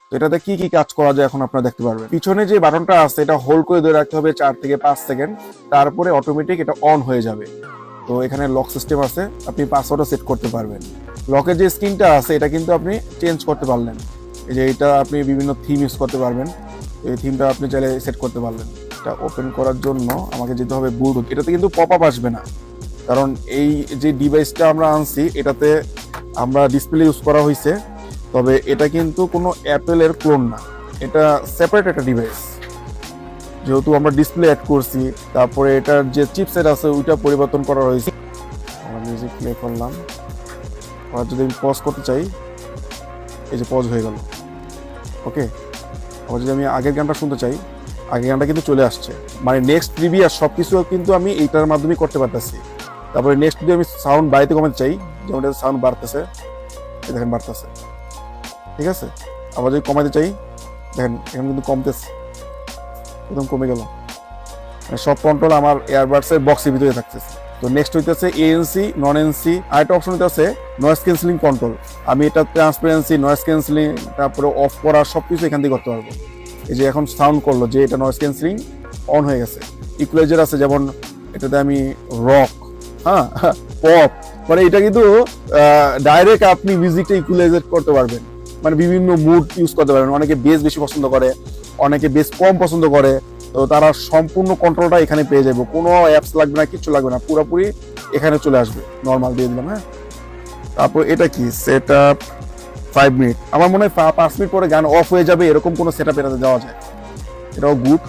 তো এটাতে কি কি কাজ করা যায় এখন আপনারা দেখতে পারবেন। পিছনে যে বাটনটা আছে এটা হোল্ড করে ধরে রাখতে হবে 4 থেকে 5 সেকেন্ড, তারপরে অটোমেটিক এটা অন হয়ে যাবে। তো এখানে লক সিস্টেম আছে, আপনি পাসওয়ার্ডও সেট করতে পারবেন। লকের যে স্ক্রিনটা আছে এটা কিন্তু আপনি চেঞ্জ করতে পারলেন, এই যে এটা আপনি বিভিন্ন থিম ইউজ করতে পারবেন, এই থিমটা আপনি চাইলে সেট করতে পারলেন। এটা ওপেন করার জন্য আমাকে যেতে হবে ব্লুটুথ। এটাতে কিন্তু পপ আপ আসবে না, কারণ এই যে ডিভাইসটা আমরা আনছি এটাতে আমরা ডিসপ্লে ইউজ করা হয়েছে, তবে এটা কিন্তু কোনো অ্যাপেলের ক্লোন না, এটা সেপারেট একটা ডিভাইস। যেহেতু আমরা ডিসপ্লে অ্যাড করছি, তারপরে এটার যে চিপসেট আছে ওইটা পরিবর্তন করা হয়েছে। আমরা মিউজিক প্লে করলাম, আর যদি আমি পজ করতে চাই এই যে পজ হয়ে গেল। ওকে, আবার যদি আমি আগের গানটা শুনতে চাই, আগের গানটা কিন্তু চলে আসছে, মানে নেক্সট প্রিভিয়াস সব কিছু কিন্তু আমি এইটার মাধ্যমে করতে পারতেছি। তারপরে নেক্সট যদি আমি সাউন্ড বাড়িতে কমাতে চাই, যেমন সাউন্ড বাড়তেছে, দেখেন বাড়তেছে, ঠিক আছে। আবার যদি কমাতে চাই দেখেন এখানে কিন্তু কমতেছে, একদম কমে গেল। সব কন্ট্রোল আমার এয়ারবাডসের বক্সের ভিতরে থাকতেছে। তো নেক্সট হইতেছে এএনসি নন এনসি, আরেকটা অপশন হইতেছে নয়েজ ক্যান্সেলিং কন্ট্রোল। আমি এটা ট্রান্সপারেন্সি, নয়েজ ক্যান্সেলিং, তারপরে অফ করা সবকিছু এখান থেকে করতে পারবো। এই যে এখন সাউন্ড করলো যে এটা নয়েজ ক্যান্সেলিং অন হয়ে গেছে। ইকুয়ালাইজার আছে, যেমন এটাতে আমি রক, হ্যাঁ পপ, মানে এটা কিন্তু ডাইরেক্ট আপনি মিউজিকটা ইকুয়ালাইজার করতে পারবেন, মানে বিভিন্ন মুড ইউজ করতে পারবেন। অনেকে বেস বেশি পছন্দ করে, অনেকে বেস কম পছন্দ করে, তো তারা সম্পূর্ণ কন্ট্রোলটা এখানে পেয়ে যাবে, কোনো অ্যাপস লাগবে না, কিছু লাগবে না, পুরোপুরি এখানে চলে আসবে। নর্মাল দিয়ে দিলাম, হ্যাঁ। তারপর এটা কি সেট আপ 5 মিনিট, আমার মনে হয় 5 মিনিট পরে গান অফ হয়ে যাবে, এরকম কোনো সেট আপ এটাতে দেওয়া যায়, এটাও গুড।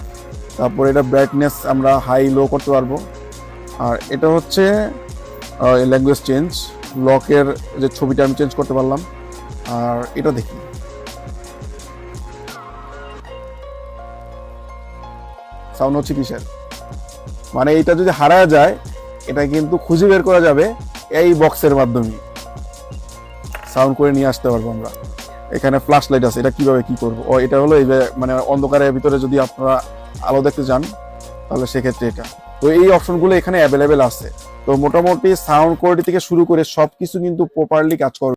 তারপর এটা ব্রাইটনেস আমরা হাই লো করতে পারবো। আর এটা হচ্ছে ল্যাঙ্গুয়েজ চেঞ্জ, লকের যে ছবিটা আমি চেঞ্জ করতে পারলাম। আর এটা দেখি সাউন্ড হচ্ছে কিসের, মানে এটা যদি হারায় যায় এটা কিন্তু খুঁজে বের করা যাবে এই বক্সের মাধ্যমে, সাউন্ড করে নিয়ে আসতে পারবো আমরা। এখানে ফ্ল্যাশ লাইট আছে, এটা কিভাবে কি করবো, ও এটা হলো এই যে মানে অন্ধকারের ভিতরে যদি আপনারা আলো দেখতে যান তাহলে সেক্ষেত্রে এটা। তো এই অপশনগুলো এখানে অ্যাভেলেবেল আছে। তো মোটামুটি সাউন্ড কোয়ালিটি থেকে শুরু করে সবকিছু কিন্তু প্রপারলি কাজ করবে।